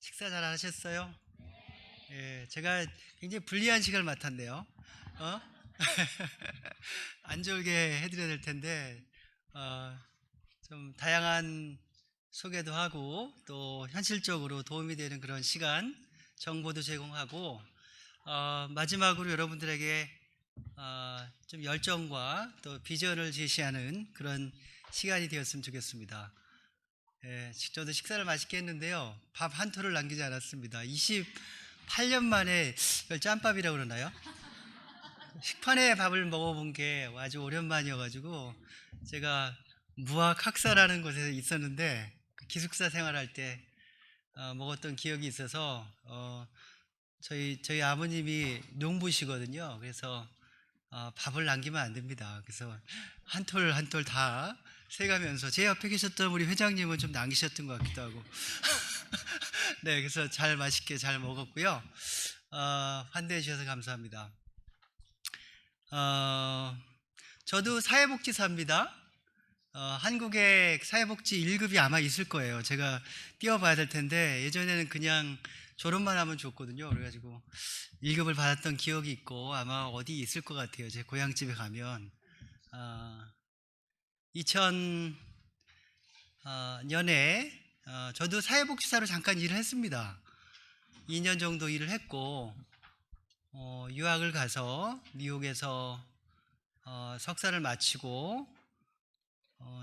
식사 잘 하셨어요? 예, 제가 굉장히 불리한 시간을 맡았네요. 어? 안 졸게 해드려야 될 텐데, 어, 좀 다양한 소개도 하고, 또 현실적으로 도움이 되는 그런 시간, 정보도 제공하고, 마지막으로 여러분들에게 좀 열정과 또 비전을 제시하는 그런 시간이 되었으면 좋겠습니다. 예, 저도 식사를 맛있게 했는데요. 밥 한 톨을 남기지 않았습니다. 28년 만에 이걸 짬밥이라고 그러나요? 식판에 밥을 먹어본 게 아주 오랜만이어가지고 제가 무학학사라는 곳에 있었는데 그 기숙사 생활할 때 먹었던 기억이 있어서 저희 아버님이 농부시거든요. 그래서 밥을 남기면 안 됩니다. 그래서 한 톨 한 톨 다 세가면서 제 옆에 계셨던 우리 회장님은 좀 남기셨던 것 같기도 하고 네, 그래서 잘 맛있게 잘 먹었고요. 환대해 주셔서 감사합니다. 어, 저도 사회복지사입니다. 한국에 사회복지 1급이 아마 있을 거예요. 제가 띄워봐야 될 텐데 예전에는 그냥 졸업만 하면 좋거든요. 그래가지고 1급을 받았던 기억이 있고 아마 어디 있을 것 같아요. 제 고향집에 가면 2000년에 저도 사회복지사로 잠깐 일을 했습니다. 2년 정도 일을 했고 유학을 가서 미국에서 석사를 마치고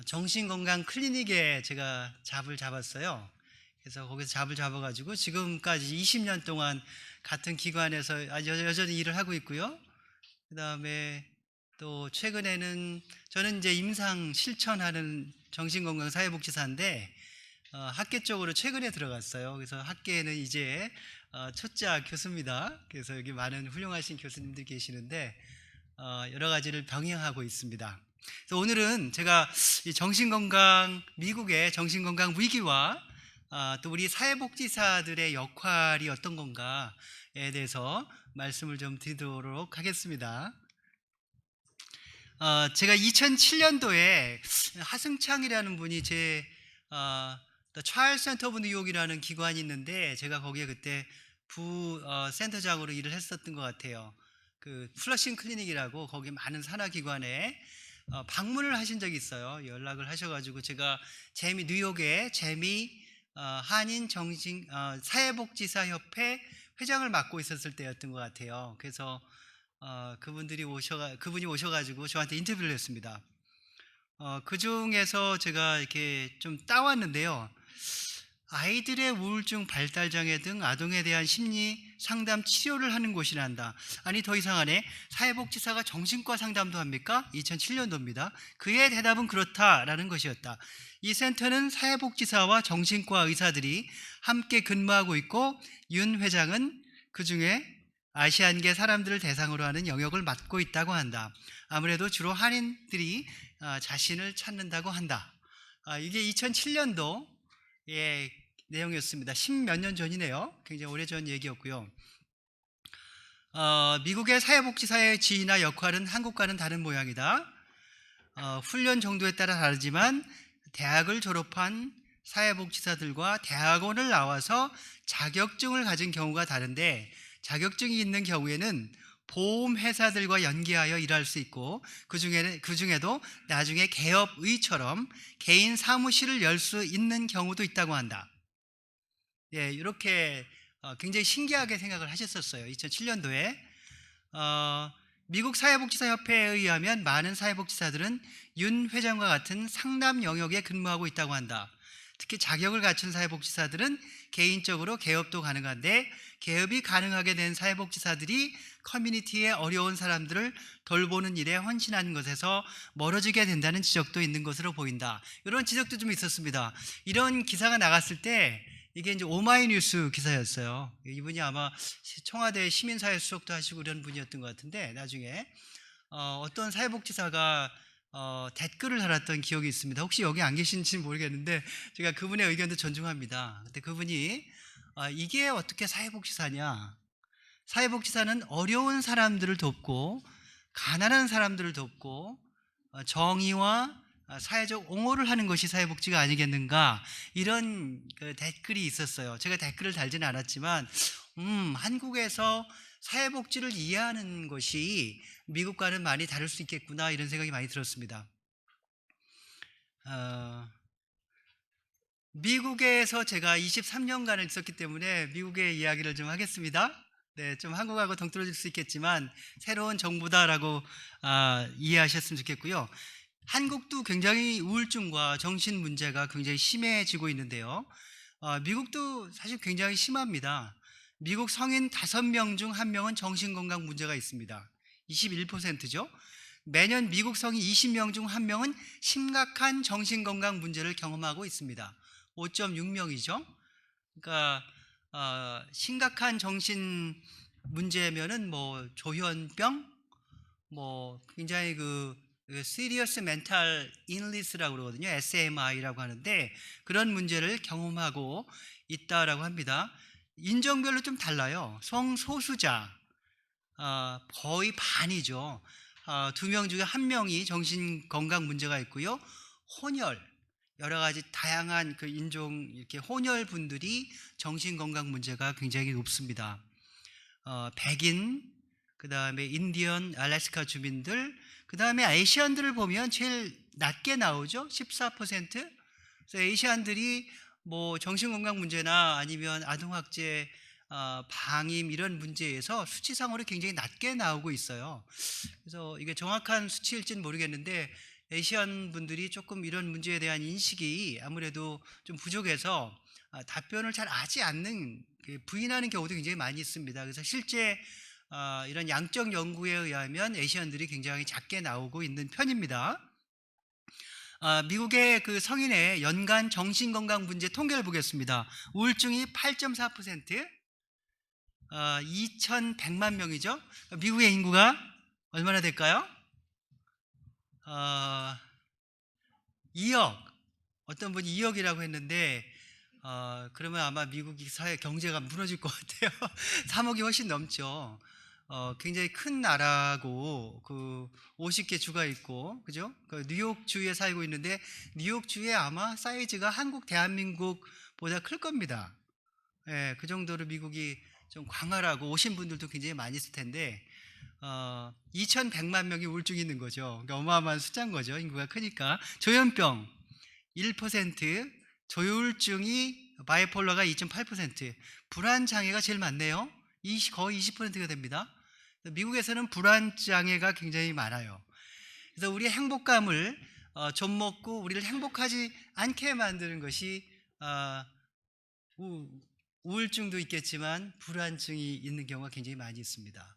정신건강 클리닉에 제가 잡을 잡았어요. 그래서 거기서 잡을 잡아가지고 지금까지 20년 동안 같은 기관에서 여전히 일을 하고 있고요. 그 다음에 또 최근에는 저는 이제 임상 실천하는 정신건강 사회복지사인데 학계 쪽으로 최근에 들어갔어요. 그래서 학계에는 이제 첫째 교수입니다. 그래서 여기 많은 훌륭하신 교수님들이 계시는데 여러 가지를 병행하고 있습니다. 그래서 오늘은 제가 이 정신건강, 미국의 정신건강 위기와 또 우리 사회복지사들의 역할이 어떤 건가에 대해서 말씀을 좀 드리도록 하겠습니다. 제가 2007년도에 하승창이라는 분이 제 The Child Center of New York이라는 기관이 있는데 제가 거기에 그때 센터장으로 일을 했었던 것 같아요. 그 플러싱 클리닉이라고 거기 많은 산하기관에 방문을 하신 적이 있어요. 연락을 하셔가지고 제가 뉴욕의 한인 사회복지사 협회 회장을 맡고 있었을 때였던 것 같아요. 그래서 그분이 오셔가지고 저한테 인터뷰를 했습니다. 그 중에서 제가 이렇게 좀 따왔는데요. 아이들의 우울증 발달장애 등 아동에 대한 심리 상담 치료를 하는 곳이란다. 아니 더 이상하네. 사회복지사가 정신과 상담도 합니까? 2007년도입니다. 그의 대답은 그렇다라는 것이었다. 이 센터는 사회복지사와 정신과 의사들이 함께 근무하고 있고 윤 회장은 그 중에 아시안계 사람들을 대상으로 하는 영역을 맡고 있다고 한다. 아무래도 주로 한인들이 자신을 찾는다고 한다. 이게 2007년도의 내용이었습니다. 10몇 년 전이네요. 굉장히 오래전 얘기였고요. 미국의 사회복지사의 지위나 역할은 한국과는 다른 모양이다. 훈련 정도에 따라 다르지만 대학을 졸업한 사회복지사들과 대학원을 나와서 자격증을 가진 경우가 다른데 자격증이 있는 경우에는 보험회사들과 연계하여 일할 수 있고 그 중에도 나중에 개업의처럼 개인 사무실을 열 수 있는 경우도 있다고 한다. 예, 이렇게 굉장히 신기하게 생각을 하셨었어요. 2007년도에 미국 사회복지사협회에 의하면 많은 사회복지사들은 윤 회장과 같은 상담 영역에 근무하고 있다고 한다. 특히 자격을 갖춘 사회복지사들은 개인적으로 개업도 가능한데 개업이 가능하게 된 사회복지사들이 커뮤니티의 어려운 사람들을 돌보는 일에 헌신하는 것에서 멀어지게 된다는 지적도 있는 것으로 보인다. 이런 지적도 좀 있었습니다. 이런 기사가 나갔을 때 이게 이제 오마이뉴스 기사였어요. 이분이 아마 청와대 시민사회 수석도 하시고 이런 분이었던 것 같은데 나중에 어떤 사회복지사가 댓글을 달았던 기억이 있습니다. 혹시 여기 안 계신지는 모르겠는데 제가 그분의 의견도 존중합니다. 근데 그분이 이게 어떻게 사회복지사냐? 사회복지사는 어려운 사람들을 돕고 가난한 사람들을 돕고 정의와 사회적 옹호를 하는 것이 사회복지가 아니겠는가, 이런 그 댓글이 있었어요. 제가 댓글을 달지는 않았지만 한국에서 사회복지를 이해하는 것이 미국과는 많이 다를 수 있겠구나, 이런 생각이 많이 들었습니다. 미국에서 제가 23년간을 있었기 때문에 미국의 이야기를 좀 하겠습니다. 네, 좀 한국하고 동떨어질 수 있겠지만 새로운 정부다라고 이해하셨으면 좋겠고요. 한국도 굉장히 우울증과 정신 문제가 굉장히 심해지고 있는데요. 미국도 사실 굉장히 심합니다. 미국 성인 5명 중 1명은 정신건강 문제가 있습니다. 21%죠. 매년 미국 성인 20명 중 1명은 심각한 정신건강 문제를 경험하고 있습니다. 5.6명이죠. 그러니까 심각한 정신 문제면은 뭐 조현병, 뭐 굉장히 그 Serious Mental Illness라고 그러거든요. SMI라고 하는데 그런 문제를 경험하고 있다라고 합니다. 인종별로 좀 달라요. 성소수자 거의 반이죠. 2명 중에 1명이 정신건강 문제가 있고요. 혼혈, 여러 가지 다양한 그 인종, 이렇게 혼혈 분들이 정신건강 문제가 굉장히 높습니다. 백인, 그 다음에 인디언, 알래스카 주민들, 그 다음에 아시안들을 보면 제일 낮게 나오죠. 14%. 그래서 아시안들이 뭐 정신건강 문제나 아니면 아동학대, 방임 이런 문제에서 수치상으로 굉장히 낮게 나오고 있어요. 그래서 이게 정확한 수치일지는 모르겠는데 아시안 분들이 조금 이런 문제에 대한 인식이 아무래도 좀 부족해서 답변을 잘 하지 않는, 부인하는 경우도 굉장히 많이 있습니다. 그래서 실제 이런 양적 연구에 의하면 아시안들이 굉장히 작게 나오고 있는 편입니다. 미국의 그 성인의 연간 정신건강 문제 통계를 보겠습니다. 우울증이 8.4%, 2,100만 명이죠. 미국의 인구가 얼마나 될까요? 2억. 어떤 분이 2억이라고 했는데 그러면 아마 미국이 사회 경제가 무너질 것 같아요. 3억이 훨씬 넘죠. 굉장히 큰 나라고 그 50개 주가 있고, 그죠? 그 뉴욕 주에 살고 있는데 뉴욕 주에 아마 사이즈가 한국 대한민국보다 클 겁니다. 예, 그 정도로 미국이 좀 광활하고 오신 분들도 굉장히 많이 있을 텐데 2,100만 명이 우울증이 있는 거죠. 그러니까 어마어마한 숫자인 거죠. 인구가 크니까. 조현병 1%, 조울증이 바이폴러가 2.8%, 불안 장애가 제일 많네요. 거의 20%가 됩니다. 미국에서는 불안 장애가 굉장히 많아요. 그래서 우리의 행복감을 좀 먹고 우리를 행복하지 않게 만드는 것이 우울증도 있겠지만 불안증이 있는 경우가 굉장히 많이 있습니다.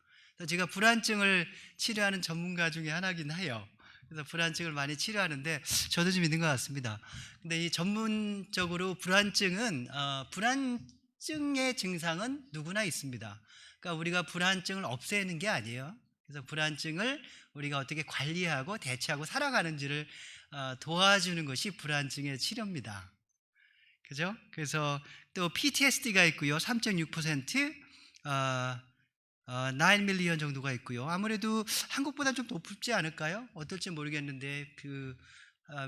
제가 불안증을 치료하는 전문가 중에 하나긴 해요. 그래서 불안증을 많이 치료하는데 저도 좀 있는 것 같습니다. 근데 이 전문적으로 불안증은 불안증의 증상은 누구나 있습니다. 그러니까 우리가 불안증을 없애는 게 아니에요. 그래서 불안증을 우리가 어떻게 관리하고 대처하고 살아가는지를 도와주는 것이 불안증의 치료입니다. 그죠? 그래서 또 PTSD가 있고요. 3.6%, 9 밀리언 정도가 있고요. 아무래도 한국보다 좀 높지 않을까요? 어떨지 모르겠는데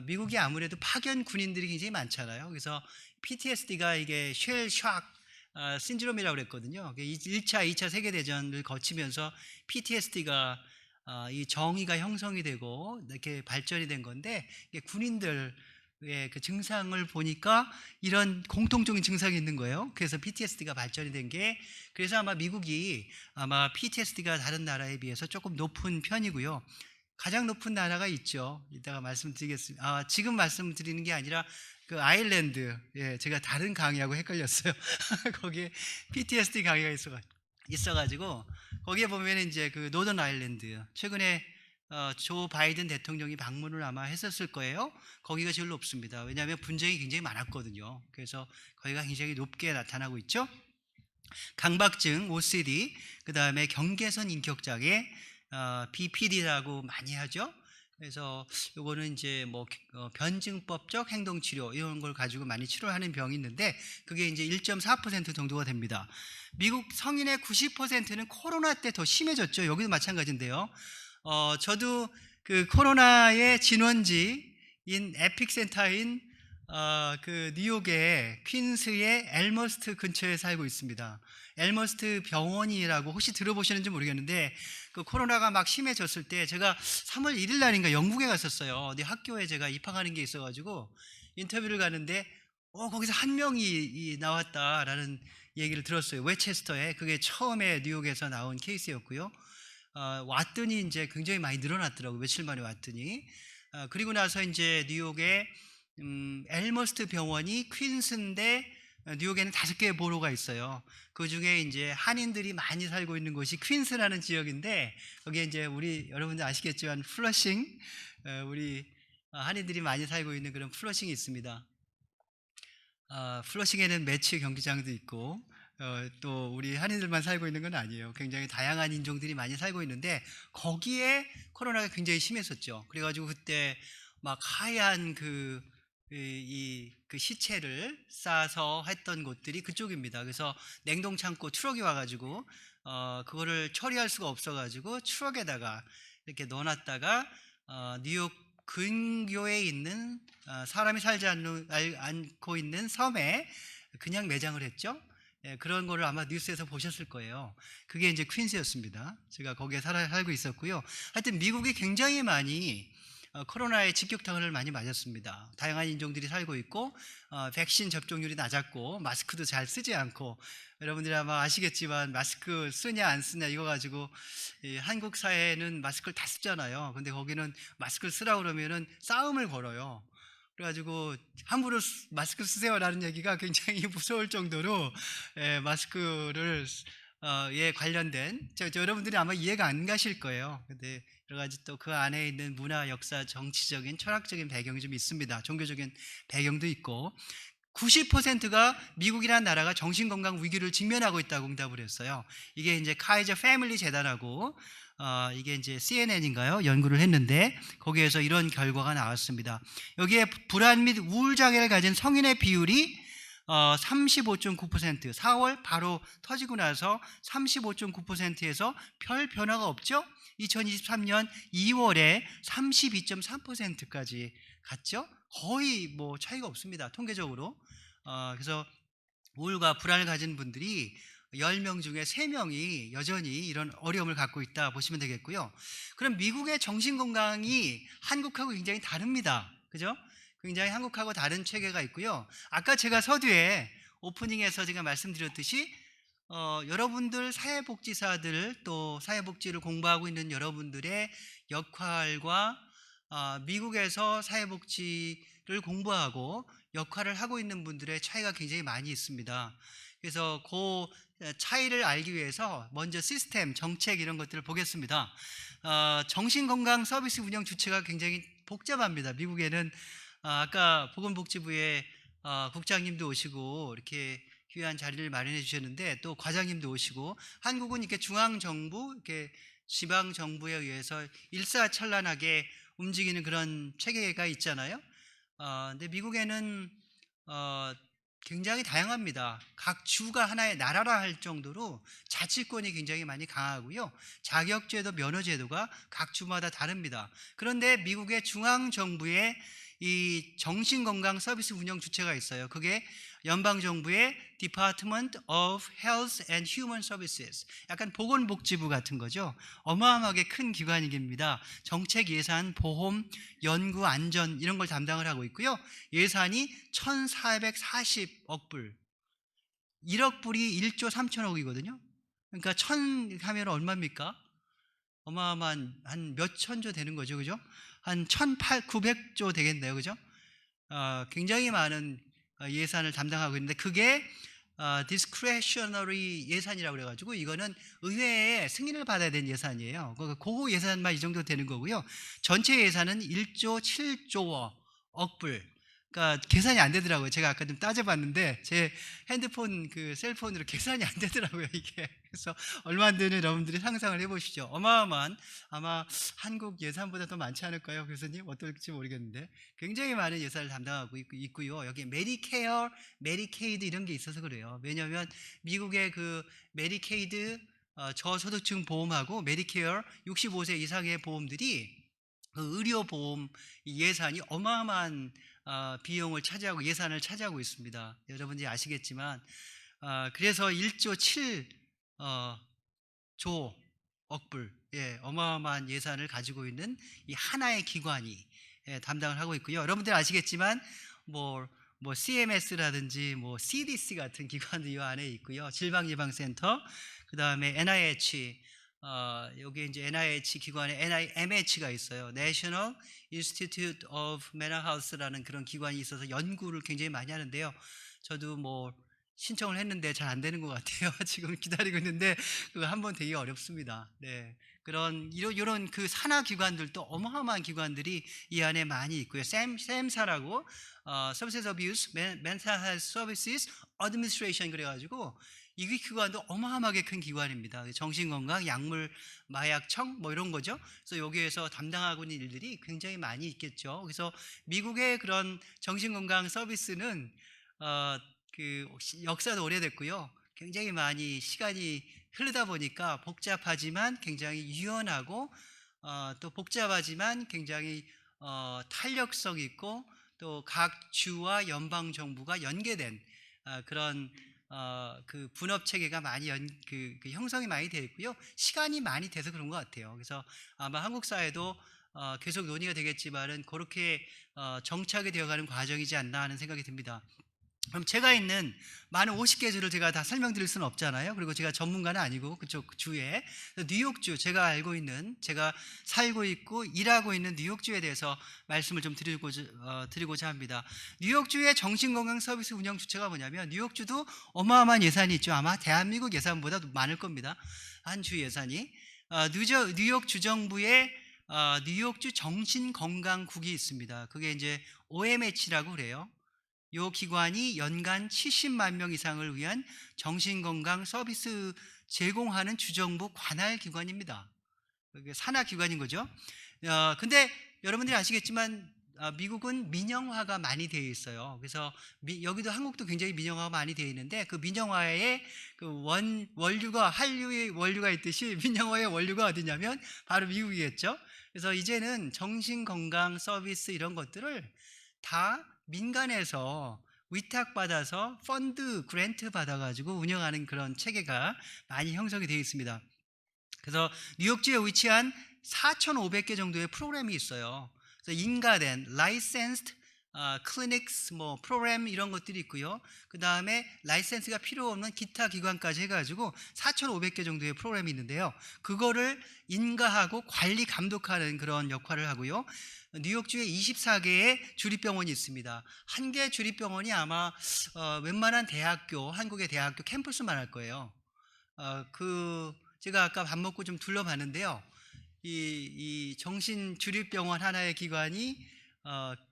미국이 아무래도 파견 군인들이 굉장히 많잖아요. 그래서 PTSD가 이게 쉘 샥 신드롬이라고 그랬거든요. 1차, 2차 세계대전을 거치면서 PTSD가 이 정의가 형성이 되고 이렇게 발전이 된 건데, 군인들 그 증상을 보니까 이런 공통적인 증상이 있는 거예요. 그래서 PTSD가 발전이 된 게, 그래서 아마 미국이 아마 PTSD가 다른 나라에 비해서 조금 높은 편이고요. 가장 높은 나라가 있죠. 이따가 말씀드리겠습니다. 지금 말씀드리는 게 아니라 그 아일랜드, 제가 다른 강의하고 헷갈렸어요. 거기에 PTSD 강의가 있어가지고 거기에 보면 이제 그 노던 아일랜드, 최근에 조 바이든 대통령이 방문을 아마 했었을 거예요. 거기가 제일 높습니다. 왜냐하면 분쟁이 굉장히 많았거든요. 그래서 거기가 굉장히 높게 나타나고 있죠. 강박증, OCD, 그 다음에 경계선 인격장애, BPD라고 많이 하죠. 그래서 요거는 이제 뭐 변증법적 행동치료 이런 걸 가지고 많이 치료하는 병이 있는데 그게 이제 1.4% 정도가 됩니다. 미국 성인의 90%는 코로나 때 더 심해졌죠. 여기도 마찬가지인데요. 저도 그 코로나의 진원지 에픽센터인 그 뉴욕의 퀸스의 엘머스트 근처에 살고 있습니다. 엘머스트 병원이라고 혹시 들어보시는지 모르겠는데, 그 코로나가 막 심해졌을 때 제가 3월 1일 날인가 영국에 갔었어요. 어디 학교에 제가 입학하는 게 있어가지고 인터뷰를 가는데 거기서 한 명이 나왔다라는 얘기를 들었어요. 웨체스터에. 그게 처음에 뉴욕에서 나온 케이스였고요. 왔더니 이제 굉장히 많이 늘어났더라고요. 며칠 만에 왔더니. 그리고 나서 이제 뉴욕에 엘머스트 병원이 퀸스인데, 뉴욕에는 5개의 보로가 있어요. 그 중에 이제 한인들이 많이 살고 있는 곳이 퀸스라는 지역인데, 거기에 이제 우리 여러분들 아시겠지만 플러싱, 우리 한인들이 많이 살고 있는 그런 플러싱이 있습니다. 플러싱에는 매치 경기장도 있고, 또 우리 한인들만 살고 있는 건 아니에요. 굉장히 다양한 인종들이 많이 살고 있는데, 거기에 코로나가 굉장히 심했었죠. 그래가지고 그때 막 하얀 그 시체를 싸서 했던 곳들이 그쪽입니다. 그래서 냉동 창고 트럭이 와가지고 그거를 처리할 수가 없어가지고 트럭에다가 이렇게 넣어놨다가 뉴욕 근교에 있는 사람이 살지 않고 있는 섬에 그냥 매장을 했죠. 예, 그런 거를 아마 뉴스에서 보셨을 거예요. 그게 이제 퀸스였습니다. 제가 거기에 살고 있었고요. 하여튼 미국이 굉장히 많이 코로나의 직격탄을 많이 맞았습니다. 다양한 인종들이 살고 있고, 백신 접종률이 낮았고, 마스크도 잘 쓰지 않고, 여러분들이 아마 아시겠지만 마스크 쓰냐 안 쓰냐 이거 가지고 한국 사회는 마스크를 다 쓰잖아요. 근데 거기는 마스크를 쓰라고 그러면은 싸움을 걸어요. 그래가지고 함부로 마스크 쓰세요라는 얘기가 굉장히 무서울 정도로 마스크를 에 관련된 여러분들이 아마 이해가 안 가실 거예요. 근데 여러 가지 또 그 안에 있는 문화, 역사, 정치적인, 철학적인 배경이 좀 있습니다. 종교적인 배경도 있고, 90%가 미국이라는 나라가 정신건강 위기를 직면하고 있다고 응답을 했어요. 이게 이제 카이저 패밀리 재단하고 이게 이제 CNN인가요? 연구를 했는데 거기에서 이런 결과가 나왔습니다. 여기에 불안 및 우울 장애를 가진 성인의 비율이 35.9%, 4월 바로 터지고 나서 35.9%에서 별 변화가 없죠? 2023년 2월에 32.3%까지 갔죠? 거의 뭐 차이가 없습니다. 통계적으로. 그래서 우울과 불안을 가진 분들이 10명 중에 3명이 여전히 이런 어려움을 갖고 있다 보시면 되겠고요. 그럼 미국의 정신건강이 한국하고 굉장히 다릅니다. 그죠? 굉장히 한국하고 다른 체계가 있고요. 아까 제가 서두에 오프닝에서 제가 말씀드렸듯이 여러분들 사회복지사들, 또 사회복지를 공부하고 있는 여러분들의 역할과 미국에서 사회복지를 공부하고 역할을 하고 있는 분들의 차이가 굉장히 많이 있습니다. 그래서 그 차이를 알기 위해서 먼저 시스템, 정책 이런 것들을 보겠습니다. 정신건강 서비스 운영 주체가 굉장히 복잡합니다. 미국에는 아까 보건복지부의 국장님도 오시고 이렇게 귀한 자리를 마련해 주셨는데, 또 과장님도 오시고, 한국은 이렇게 중앙정부, 이렇게 지방정부에 의해서 일사천란하게 움직이는 그런 체계가 있잖아요. 근데 미국에는 굉장히 다양합니다. 각 주가 하나의 나라라 할 정도로 자치권이 굉장히 많이 강하고요. 자격제도, 면허제도가 각 주마다 다릅니다. 그런데 미국의 중앙정부의 이 정신건강 서비스 운영 주체가 있어요. 그게 연방정부의 Department of Health and Human Services, 약간 보건복지부 같은 거죠. 어마어마하게 큰 기관입니다. 정책, 예산, 보험, 연구, 안전 이런 걸 담당을 하고 있고요. 예산이 1,440억 불, 1억 불이 1조 3천억이거든요. 그러니까 1,000 하면 얼마입니까? 어마어마한 한 몇천조 되는 거죠. 그죠? 한 1,900조 되겠네요. 그죠? 굉장히 많은 예산을 담당하고 있는데, 그게 discretionary 예산이라고 그래가지고 이거는 의회의 승인을 받아야 되는 예산이에요. 그 예산만 이 정도 되는 거고요. 전체 예산은 1조 7조 억 불. 그러니까 계산이 안 되더라고요. 제가 아까 좀 따져봤는데 제 핸드폰 그 셀폰으로 계산이 안 되더라고요, 이게. 그래서 얼마 안 되는 여러분들이 상상을 해보시죠. 어마어마한, 아마 한국 예산보다 더 많지 않을까요, 교수님? 어떨지 모르겠는데 굉장히 많은 예산을 담당하고 있고요. 여기 메디케어, 메디케이드 이런 게 있어서 그래요. 왜냐하면 미국의 그 메디케이드 저소득층 보험하고 메디케어 65세 이상의 보험들이 그 의료보험 예산이 어마어마한 비용을 차지하고 예산을 차지하고 있습니다. 여러분들이 아시겠지만 그래서 1조 7조 억불, 어마어마한 예산을 가지고 있는 이 하나의 기관이 담당을 하고 있고요. 여러분들 아시겠지만 뭐 CMS라든지 뭐 CDC 같은 기관도 이 안에 있고요. 질병예방센터, 그 다음에 NIH, 여기 이제 NIH 기관에 NIMH가 있어요. National Institute of Mental Health라는 그런 기관이 있어서 연구를 굉장히 많이 하는데요. 저도 뭐 신청을 했는데 잘 안 되는 것 같아요. 지금 기다리고 있는데 그거 한번 되게 어렵습니다. 네. 이런 그 산하 기관들도 어마어마한 기관들이 이 안에 많이 있고요. 샘사라고 Substance Abuse Mental Health Services Administration 그래가지고 이 기관도 어마어마하게 큰 기관입니다. 정신건강, 약물, 마약청 뭐 이런 거죠. 그래서 여기에서 담당하고 있는 일들이 굉장히 많이 있겠죠. 그래서 미국의 그런 정신건강 서비스는 그 역사도 오래됐고요. 굉장히 많이 시간이 흐르다 보니까 복잡하지만 굉장히 유연하고 또 복잡하지만 굉장히 탄력성 있고 또 각 주와 연방 정부가 연계된 그런 그 분업 체계가 많이 그 형성이 많이 되어 있고요. 시간이 많이 돼서 그런 것 같아요. 그래서 아마 한국 사회도 계속 논의가 되겠지만은 그렇게 정착이 되어가는 과정이지 않나 하는 생각이 듭니다. 그럼 제가 있는 많은 50개 주를 제가 다 설명드릴 수는 없잖아요. 그리고 제가 전문가는 아니고 그쪽 주에 뉴욕주, 제가 알고 있는, 제가 살고 있고 일하고 있는 뉴욕주에 대해서 말씀을 좀 드리고자 합니다. 뉴욕주의 정신건강 서비스 운영 주체가 뭐냐면 뉴욕주도 어마어마한 예산이 있죠. 아마 대한민국 예산보다 많을 겁니다. 한 주 예산이 뉴욕 주정부의 뉴욕주 정신건강국이 있습니다. 그게 이제 OMH라고 그래요. 이 기관이 연간 70만 명 이상을 위한 정신건강 서비스 제공하는 주정부 관할 기관입니다. 산하 기관인 거죠. 근데 여러분들이 아시겠지만 미국은 민영화가 많이 되어 있어요. 그래서 여기도 한국도 굉장히 민영화가 많이 되어 있는데 그 민영화의 그 원류가 한류의 원류가 있듯이 민영화의 원류가 어디냐면 바로 미국이겠죠. 그래서 이제는 정신건강 서비스 이런 것들을 다 민간에서 위탁받아서 펀드, 그랜트 받아가지고 운영하는 그런 체계가 많이 형성이 되어 있습니다. 그래서 뉴욕주에 위치한 4,500개 정도의 프로그램이 있어요. 그래서 인가된 licensed clinics 뭐 프로그램 이런 것들이 있고요. 그 다음에 라이센스가 필요 없는 기타 기관까지 해가지고 4,500개 정도의 프로그램이 있는데요. 그거를 인가하고 관리 감독하는 그런 역할을 하고요. 뉴욕주에 24개의 주립병원이 있습니다. 한 개 주립병원이 아마 웬만한 대학교, 한국의 대학교 캠퍼스만 할 거예요. 제가 아까 밥 먹고 좀 둘러봤는데요. 이 정신 주립병원 하나의 기관이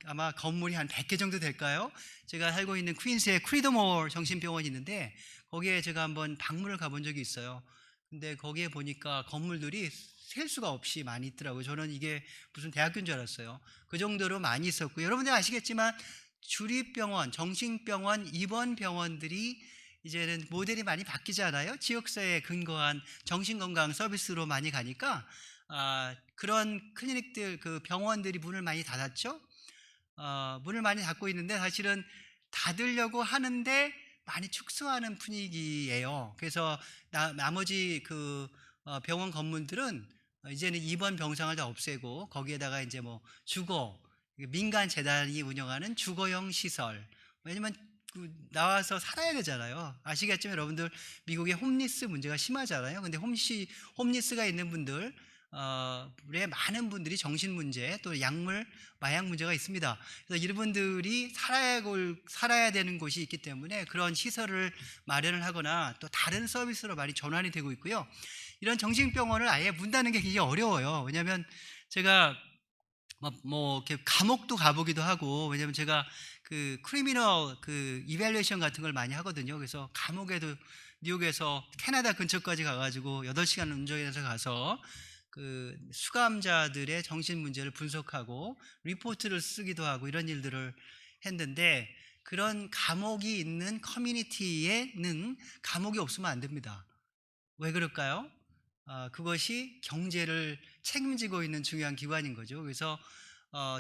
아마 건물이 한 100개 정도 될까요? 제가 살고 있는 퀸스의 크리더몰 정신병원이 있는데 거기에 제가 한번 방문을 가본 적이 있어요. 근데 거기에 보니까 건물들이 셀 수가 없이 많이 있더라고요. 저는 이게 무슨 대학교인 줄 알았어요. 그 정도로 많이 있었고, 여러분들 아시겠지만 주립병원, 정신병원, 입원병원들이 이제는 모델이 많이 바뀌잖아요. 지역사회에 근거한 정신건강 서비스로 많이 가니까 그런 클리닉들, 그 병원들이 문을 많이 닫았죠. 문을 많이 닫고 있는데 사실은 닫으려고 하는데 많이 축소하는 분위기예요. 그래서 나머지 그 병원 건물들은 이제는 입원 병상을 다 없애고 거기에다가 이제 뭐 주거, 민간 재단이 운영하는 주거형 시설. 왜냐면 나와서 살아야 되잖아요. 아시겠지만 여러분들 미국의 홈리스 문제가 심하잖아요. 근데 홈리스가 있는 분들 의 많은 분들이 정신 문제 또 약물 마약 문제가 있습니다. 그래서 이분들이 살아야 되는 곳이 있기 때문에 그런 시설을 마련을 하거나 또 다른 서비스로 많이 전환이 되고 있고요. 이런 정신병원을 아예 문 닫는 게 굉장히 어려워요. 왜냐하면 제가 뭐 이렇게 감옥도 가보기도 하고, 왜냐면 제가 그 크리미널 그 이밸루에이션 같은 걸 많이 하거든요. 그래서 감옥에도 뉴욕에서 캐나다 근처까지 가가지고 8시간 운전해서 가서 그 수감자들의 정신 문제를 분석하고 리포트를 쓰기도 하고 이런 일들을 했는데, 그런 감옥이 있는 커뮤니티에는 감옥이 없으면 안 됩니다. 왜 그럴까요? 그것이 경제를 책임지고 있는 중요한 기관인 거죠. 그래서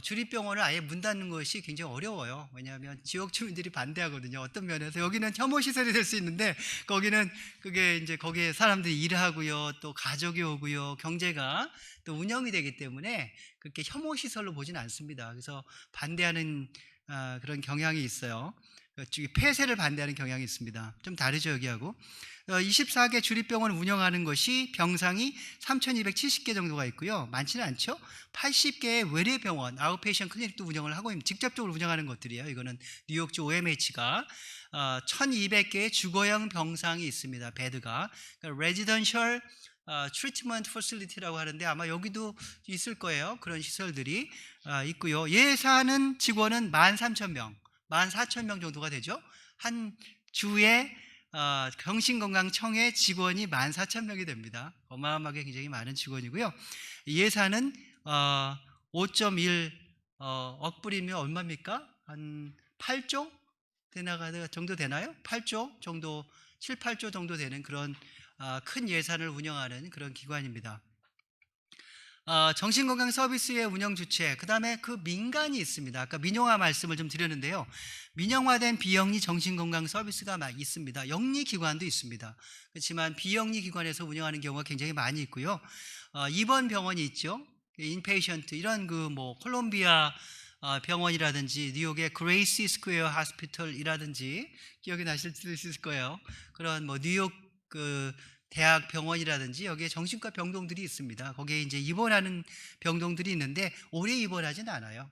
주립병원을 아예 문 닫는 것이 굉장히 어려워요. 왜냐하면 지역 주민들이 반대하거든요. 어떤 면에서 여기는 혐오 시설이 될 수 있는데 거기는 그게 이제 거기에 사람들이 일하고요, 또 가족이 오고요, 경제가 또 운영이 되기 때문에 그렇게 혐오 시설로 보지는 않습니다. 그래서 반대하는 그런 경향이 있어요. 폐쇄를 반대하는 경향이 있습니다. 좀 다르죠, 여기하고. 24개 주립병원을 운영하는 것이 병상이 3,270개 정도가 있고요. 많지는 않죠. 80개의 외래병원, 아웃페이션 클리닉도 운영을 하고 직접적으로 운영하는 것들이에요. 이거는 뉴욕주 OMH가 1,200개의 주거형 병상이 있습니다. 베드가 그러니까 레지던셜 트리트먼트 퍼실리티라고 하는데 아마 여기도 있을 거예요. 그런 시설들이 있고요. 예산은 직원은 13,000명, 14,000명 정도가 되죠. 한 주에 정신건강청의 직원이 14,000명이 됩니다. 어마어마하게 굉장히 많은 직원이고요. 예산은 5.1 억불이면 얼마입니까? 한 8조 정도 되나요? 8조 정도, 7, 8조 정도 되는 그런 큰 예산을 운영하는 그런 기관입니다. 정신건강 서비스의 운영 주체, 그 다음에 그 민간이 있습니다. 아까 민영화 말씀을 좀 드렸는데요. 민영화된 비영리 정신건강 서비스가 있습니다. 영리 기관도 있습니다. 그렇지만 비영리 기관에서 운영하는 경우가 굉장히 많이 있고요. 입원 병원이 있죠. 인페이션트, 이런 콜롬비아 병원이라든지 뉴욕의 그레이시 스퀘어 하스피털이라든지 기억이 나실 수 있을 거예요. 그런 뉴욕 대학 병원이라든지 여기에 정신과 병동들이 있습니다. 거기에 이제 입원하는 병동들이 있는데 오래 입원하진 않아요.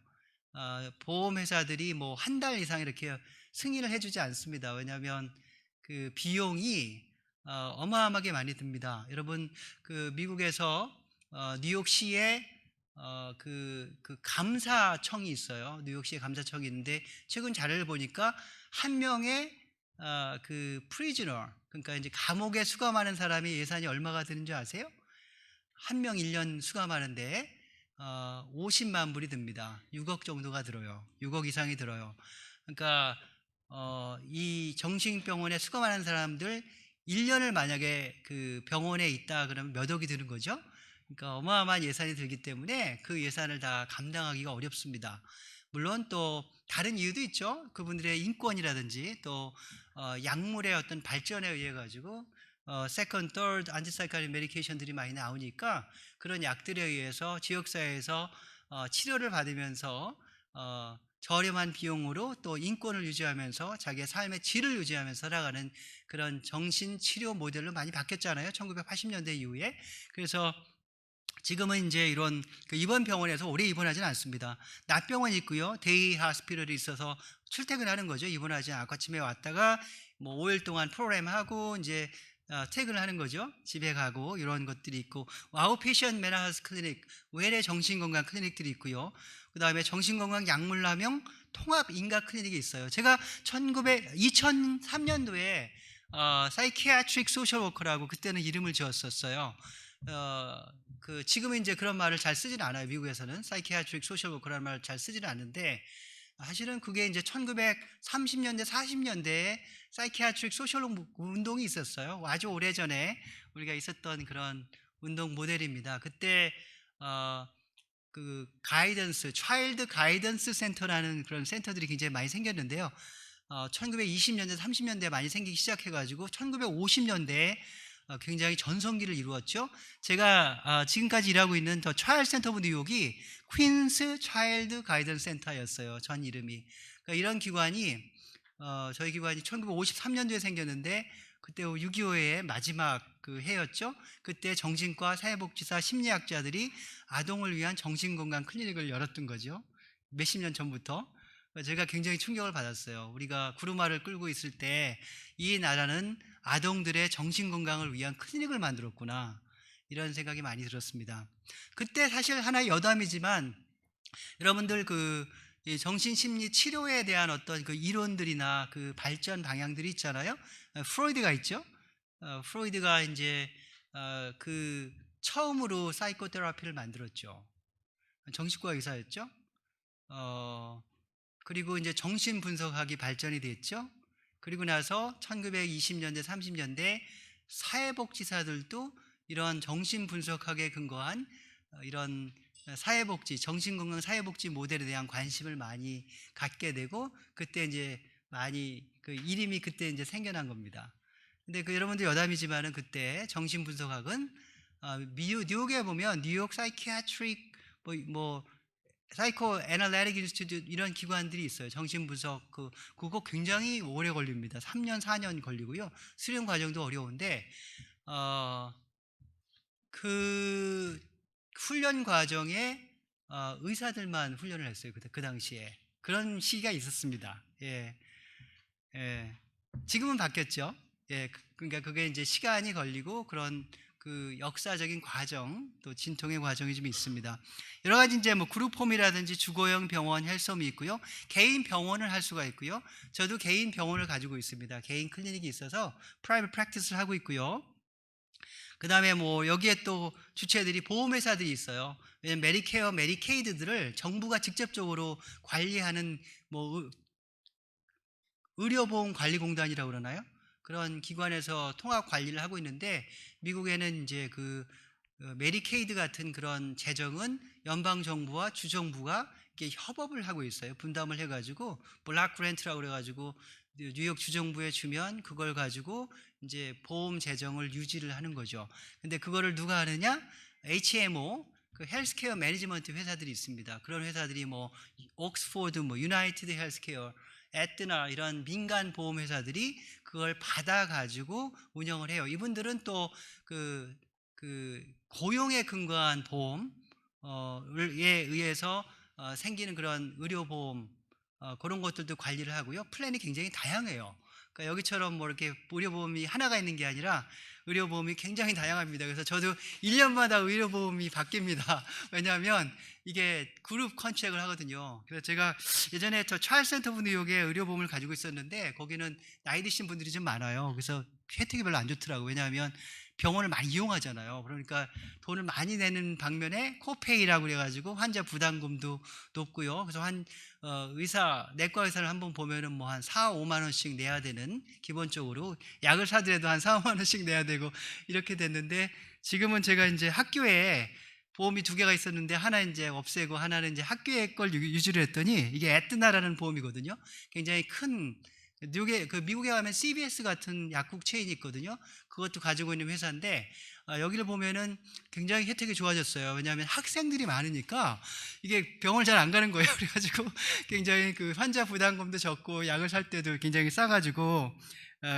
보험회사들이 한 달 이상 이렇게 승인을 해주지 않습니다. 왜냐하면 그 비용이 어마어마하게 많이 듭니다. 여러분, 그 미국에서 뉴욕시에 그 감사청이 있어요. 뉴욕시에 감사청이 있는데 최근 자료를 보니까 한 명의 그 프리즈너, 그러니까 이제 감옥에 수감하는 사람이 예산이 얼마가 드는지 아세요? 한 명 1년 수감하는데 50만 불이 듭니다. 6억 정도가 들어요. 6억 이상이 들어요. 그러니까 이 정신병원에 수감하는 사람들 1년을 만약에 그 병원에 있다 그러면 몇 억이 드는 거죠. 그러니까 어마어마한 예산이 들기 때문에 그 예산을 다 감당하기가 어렵습니다. 물론 또 다른 이유도 있죠. 그분들의 인권이라든지 또 약물의 어떤 발전에 의해 가지고 세컨드, third 안티사이클릭 메디케이션들이 많이 나오니까 그런 약들에 의해서 지역사회에서 치료를 받으면서 저렴한 비용으로 또 인권을 유지하면서 자기의 삶의 질을 유지하면서 살아가는 그런 정신치료 모델로 많이 바뀌었잖아요. 1980년대 이후에. 그래서 지금은 이제 이런 입원 병원에서 오래 입원하지는 않습니다. 낮병원이 있고요. 데이 하스피털이 있어서 출퇴근하는 거죠. 입원하지 않고 아침에 왔다가 5일 동안 프로그램 하고 이제 퇴근을 하는 거죠. 집에 가고 이런 것들이 있고, 아웃페이션 메나하스 클리닉, 외래 정신건강 클리닉들이 있고요. 그 다음에 정신건강 약물남용 통합 인가 클리닉이 있어요. 제가 2003년도에 사이키아트릭 소셜 워커라고 그때는 이름을 지었었어요. 지금은 이제 그런 말을 잘 쓰지는 않아요. 미국에서는 사이키아트릭 소셜 워커라는 말을 잘 쓰지는 않는데, 사실은 그게 이제 1930년대 40년대에 사이키아트릭 소셜 운동이 있었어요. 아주 오래전에 우리가 있었던 그런 운동 모델입니다. 그때 그 가이던스, 차일드 가이던스 센터라는 그런 센터들이 굉장히 많이 생겼는데요. 1920년대 30년대에 많이 생기기 시작해가지고 1950년대에 굉장히 전성기를 이루었죠. 제가 지금까지 일하고 있는 더 차일드 센터 오브 뉴욕이 퀸스 차일드 가이던스 센터였어요. 전 이름이. 그러니까 이런 기관이 저희 기관이 1953년도에 생겼는데 그때 6.25의 마지막 그 해였죠. 그때 정신과, 사회복지사, 심리학자들이 아동을 위한 정신건강 클리닉을 열었던 거죠. 몇십 년 전부터. 제가 굉장히 충격을 받았어요. 우리가 구루마를 끌고 있을 때 이 나라는 아동들의 정신건강을 위한 클리닉을 만들었구나, 이런 생각이 많이 들었습니다. 그때 사실 하나의 여담이지만 여러분들 정신심리 치료에 대한 어떤 그 이론들이나 그 발전 방향들이 있잖아요. 프로이드가 있죠. 프로이드가 이제 그 처음으로 사이코테라피를 만들었죠. 정신과 의사였죠. 그리고 이제 정신분석학이 발전이 됐죠. 그리고 나서 1920년대, 30년대 사회복지사들도 이런 정신 분석학에 근거한 이런 사회복지, 정신건강 사회복지 모델에 대한 관심을 많이 갖게 되고, 그때 이제 많이 그 이름이 그때 이제 생겨난 겁니다. 근데 그 여러분들 여담이지만은 그때 정신분석학은 뉴욕에 보면 뉴욕 사이키아트릭 뭐 사이코 애널리틱 인스티튜트 이런 기관들이 있어요. 정신분석 그거 굉장히 오래 걸립니다. 3년 4년 걸리고요. 수련 과정도 어려운데 그 훈련 과정에 의사들만 훈련을 했어요. 그 당시에 그런 시기가 있었습니다. 예, 예. 지금은 바뀌었죠. 예, 그러니까 그게 이제 시간이 걸리고 그런 그 역사적인 과정, 또 진통의 과정이 좀 있습니다. 여러 가지 이제 뭐 그룹홈이라든지 주거형 병원, 헬스홈이 있고요. 개인 병원을 할 수가 있고요. 저도 개인 병원을 가지고 있습니다. 개인 클리닉이 있어서 프라이빗 프랙티스를 하고 있고요. 그 다음에 뭐 여기에 또 주체들이 보험회사들이 있어요. 왜냐면 메디케어, 메디케이드들을 정부가 직접적으로 관리하는 뭐 의료보험관리공단이라고 그러나요? 그런 기관에서 통합 관리를 하고 있는데, 미국에는 이제 그 메디케이드 같은 그런 재정은 연방 정부와 주 정부가 이렇게 협업을 하고 있어요. 분담을 해가지고 블락 그랜트라고 그래가지고 뉴욕 주 정부에 주면 그걸 가지고 이제 보험 재정을 유지를 하는 거죠. 근데 그거를 누가 하느냐? HMO, 그 헬스케어 매니지먼트 회사들이 있습니다. 그런 회사들이 뭐 옥스포드, 뭐 유나이티드 헬스케어, 에뜨나 이런 민간 보험 회사들이 그걸 받아 가지고 운영을 해요. 이분들은 또 그 고용에 근거한 보험에 의해서 생기는 그런 의료보험 그런 것들도 관리를 하고요. 플랜이 굉장히 다양해요. 그러니까 여기처럼 뭐 이렇게 의료보험이 하나가 있는 게 아니라 의료보험이 굉장히 다양합니다. 그래서 저도 1년마다 의료보험이 바뀝니다. 왜냐하면 이게 그룹 컨트랙을 하거든요. 그래서 제가 예전에 저 찰스 센터 오브 뉴욕에 의료보험을 가지고 있었는데 거기는 나이 드신 분들이 좀 많아요. 그래서 혜택이 별로 안 좋더라고요. 왜냐하면 병원을 많이 이용하잖아요. 그러니까 돈을 많이 내는 방면에 코페이라고 그래가지고 환자 부담금도 높고요. 그래서 내과 의사를 한번 보면은 뭐 한 4, 5만 원씩 내야 되는, 기본적으로 약을 사더라도 한 4, 5만 원씩 내야 되고 이렇게 됐는데, 지금은 제가 이제 학교에 보험이 두 개가 있었는데 하나 이제 없애고 하나는 이제 학교에 걸 유지를 했더니 이게 에뜨나라는 보험이거든요. 굉장히 큰 미국에 가면 CVS 같은 약국 체인이 있거든요. 그것도 가지고 있는 회사인데 여기를 보면은 굉장히 혜택이 좋아졌어요. 왜냐하면 학생들이 많으니까 이게 병원을 잘 안 가는 거예요. 그래가지고 굉장히 그 환자 부담금도 적고 약을 살 때도 굉장히 싸가지고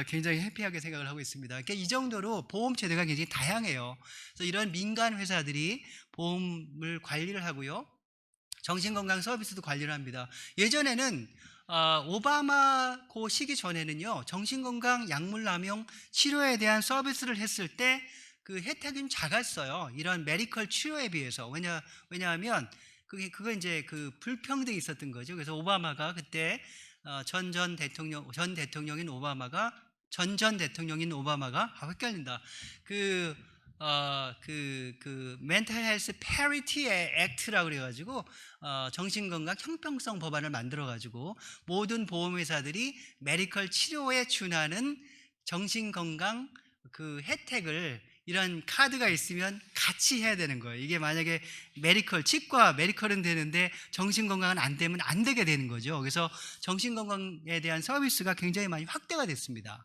굉장히 해피하게 생각을 하고 있습니다. 그러니까 이 정도로 보험 제도가 굉장히 다양해요. 그래서 이런 민간 회사들이 보험을 관리를 하고요. 정신건강 서비스도 관리를 합니다. 예전에는 오바마 그 시기 전에는요, 정신건강 약물 남용 치료에 대한 서비스를 했을 때 그 혜택이 좀 작았어요. 이런 메디컬 치료에 비해서. 왜냐하면 그거 이제 그 불평등이 있었던 거죠. 그래서 오바마가 그때 전 대통령인 오바마가 헷갈린다. 멘탈 헬스 패리티 액트라고 그래가지고 정신건강 형평성 법안을 만들어가지고 모든 보험회사들이 메디컬 치료에 준하는 정신건강 그 혜택을, 이런 카드가 있으면 같이 해야 되는 거예요. 이게 만약에 치과 메디컬은 되는데 정신건강은 안 되면 안 되게 되는 거죠. 그래서 정신건강에 대한 서비스가 굉장히 많이 확대가 됐습니다.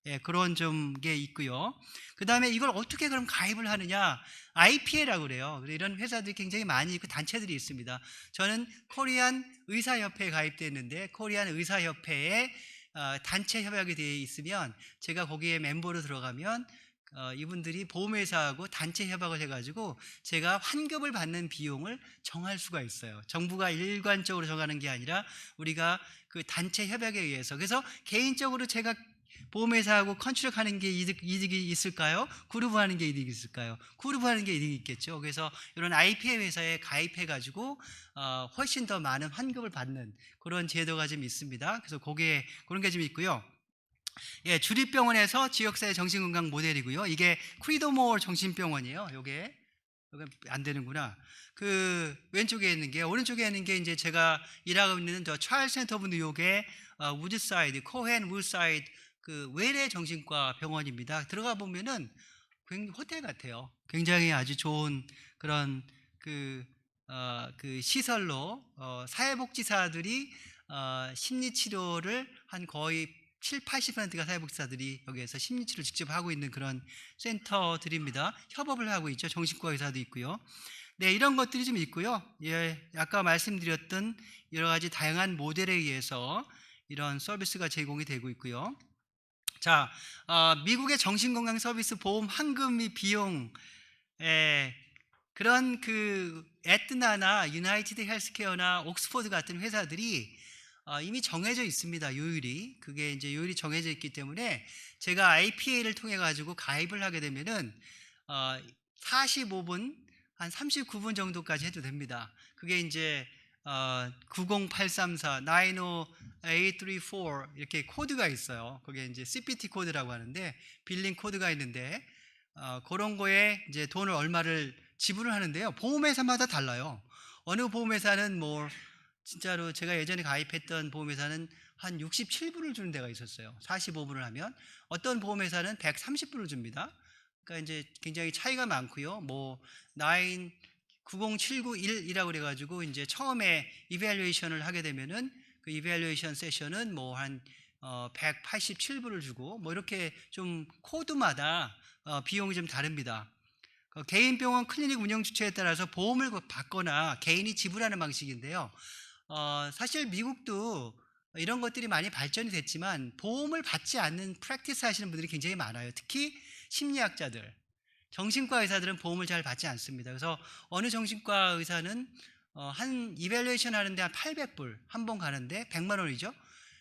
예, 그런 좀 게 있고요. 그 다음에 이걸 어떻게 그럼 가입을 하느냐? IPA라고 그래요. 이런 회사들이 굉장히 많이 있고 단체들이 있습니다. 저는 코리안 의사협회에 가입됐는데, 코리안 의사협회에 단체 협약이 되어 있으면 제가 거기에 멤버로 들어가면 이분들이 보험회사하고 단체 협약을 해가지고 제가 환급을 받는 비용을 정할 수가 있어요. 정부가 일관적으로 정하는 게 아니라 우리가 그 단체 협약에 의해서. 그래서 개인적으로 제가 보험회사하고 컨트랙하는 게 이득이 있을까요? 그룹하는 게 이득이 있을까요? 그룹하는 게 이득이 있겠죠. 그래서 이런 IPA 회사에 가입해가지고 훨씬 더 많은 환급을 받는 그런 제도가 좀 있습니다. 그래서 그런 게 좀 있고요. 예, 주립병원에서 지역사회 정신건강 모델이고요. 이게 크리도모어 정신병원이에요. 요게 안 되는구나. 그 왼쪽에 있는 게, 오른쪽에 있는 게 이제 제가 일하고 있는 저 찰스 센터 오브 뉴욕의 우드사이드, 코헨 우드사이드 그 외래 정신과 병원입니다. 들어가 보면은 호텔 같아요. 굉장히 아주 좋은 그런 그 시설로 사회복지사들이 심리치료를 한 거의 7, 80%가 사회복지사들이 여기에서 심리치료를 직접 하고 있는 그런 센터들입니다. 협업을 하고 있죠. 정신과 의사도 있고요. 네, 이런 것들이 좀 있고요. 예, 아까 말씀드렸던 여러 가지 다양한 모델에 의해서 이런 서비스가 제공이 되고 있고요. 자, 미국의 정신건강 서비스 보험 환급 및 비용, 그런 그 에트나나 유나이티드 헬스케어나 옥스포드 같은 회사들이 이미 정해져 있습니다. 요율이. 그게 이제 요율이 정해져 있기 때문에 제가 IPA를 통해 가지고 가입을 하게 되면은 45분 한 39분 정도까지 해도 됩니다. 그게 이제 90834, 90834 이렇게 코드가 있어요. 그게 이제 CPT 코드라고 하는데 빌링 코드가 있는데 그런 거에 이제 돈을 얼마를 지불을 하는데요. 보험회사마다 달라요. 어느 보험회사는 뭐 진짜로 제가 예전에 가입했던 보험회사는 한 67불을 주는 데가 있었어요. 45불을 하면. 어떤 보험회사는 130불을 줍니다. 그러니까 이제 굉장히 차이가 많고요. 뭐 90791이라고 그래가지고 이제 처음에 이밸류에이션을 하게 되면은 그 이밸류에이션 세션은 뭐 한 187불을 주고 뭐 이렇게 좀 코드마다 비용이 좀 다릅니다. 개인 병원 클리닉 운영 주체에 따라서 보험을 받거나 개인이 지불하는 방식인데요. 사실 미국도 이런 것들이 많이 발전이 됐지만 보험을 받지 않는 프랙티스 하시는 분들이 굉장히 많아요. 특히 심리학자들, 정신과 의사들은 보험을 잘 받지 않습니다. 그래서 어느 정신과 의사는 한 이밸류에이션 하는데 한 800불 한 번 가는데 100만 원이죠.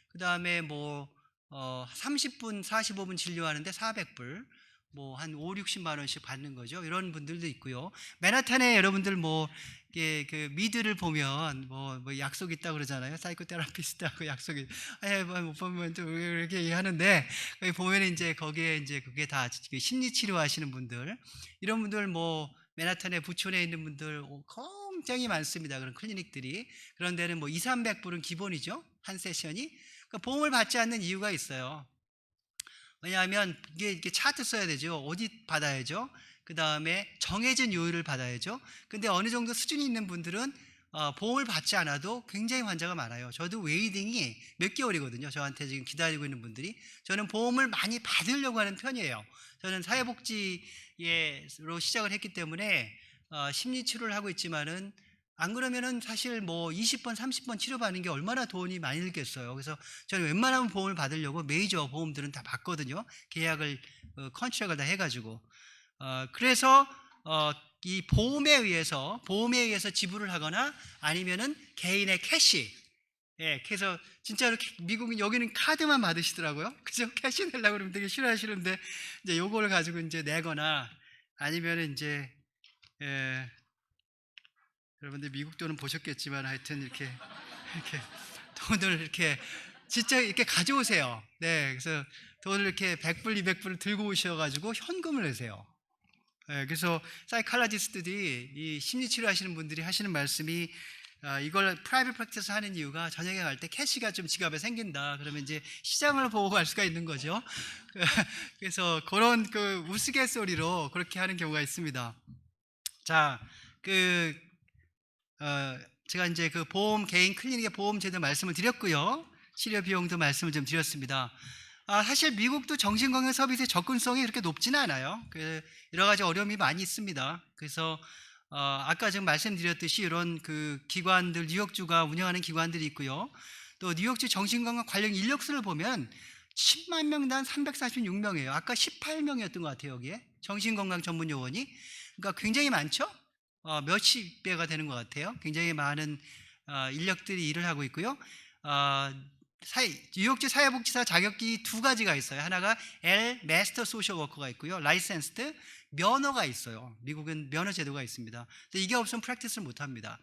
그 다음에 뭐 30분 45분 진료하는데 400불 뭐 한 5, 60만 원씩 받는 거죠. 이런 분들도 있고요. 맨하탄에 여러분들 뭐 그 미드를 보면 뭐 약속 있다고 그러잖아요. 사이코테라피스트하고 약속이 못 보면 또 이렇게 하는데 거기 보면 이제 거기에 이제 그게 다 심리 치료하시는 분들 이런 분들 뭐 맨하탄에 부촌에 있는 분들 굉장히 많습니다. 그런 클리닉들이 그런 데는 뭐 2, 300불은 기본이죠. 한 세션이. 그러니까 보험을 받지 않는 이유가 있어요. 왜냐하면 이게 이렇게 차트 써야 되죠. 어디 받아야죠. 그 다음에 정해진 요율을 받아야죠. 근데 어느 정도 수준이 있는 분들은 보험을 받지 않아도 굉장히 환자가 많아요. 저도 웨이딩이 몇 개월이거든요. 저한테 지금 기다리고 있는 분들이. 저는 보험을 많이 받으려고 하는 편이에요. 저는 사회복지로 시작을 했기 때문에 심리치료를 하고 있지만은 안 그러면은 사실 뭐 20번, 30번 치료받는 게 얼마나 돈이 많이 들겠어요. 그래서 저는 웬만하면 보험을 받으려고 메이저 보험들은 다 받거든요. 계약을, 컨트랙을 다 해가지고. 그래서 이 보험에 의해서 지불을 하거나 아니면은 개인의 캐시. 예, 그래서 진짜로 미국은 여기는 카드만 받으시더라고요. 그죠? 캐시 내려고 그러면 되게 싫어하시는데 이제 요거를 가지고 이제 내거나 아니면은 이제 여러분들 미국 돈은 보셨겠지만 하여튼 이렇게 돈을 이렇게 진짜 이렇게 가져오세요. 네, 그래서 돈을 이렇게 100불, 200불을 들고 오셔가지고 현금을 내세요. 네, 그래서 사이칼라지스트들이 이 심리치료 하시는 분들이 하시는 말씀이 이걸 프라이빗 프랙티스 하는 이유가 저녁에 갈 때 캐시가 좀 지갑에 생긴다. 그러면 이제 시장을 보고 갈 수가 있는 거죠. 그래서 그런 그 우스갯소리로 그렇게 하는 경우가 있습니다. 자, 제가 이제 그 보험, 개인 클리닉의 보험 제도 말씀을 드렸고요. 치료 비용도 말씀을 좀 드렸습니다. 사실 미국도 정신건강 서비스의 접근성이 그렇게 높지는 않아요. 여러 가지 어려움이 많이 있습니다. 그래서 아까 지금 말씀드렸듯이 이런 그 기관들, 뉴욕주가 운영하는 기관들이 있고요. 또 뉴욕주 정신건강 관련 인력수를 보면 10만 명당 346명이에요. 아까 18명이었던 것 같아요. 여기에 정신건강 전문 요원이. 그러니까 굉장히 많죠. 몇십 배가 되는 것 같아요. 굉장히 많은 인력들이 일을 하고 있고요. 뉴욕주 사회복지사 자격이 두 가지가 있어요. 하나가 L 마스터 소셜 워커가 있고요. 라이센스드 면허가 있어요. 미국은 면허 제도가 있습니다. 이게 없으면 프랙티스를 못합니다.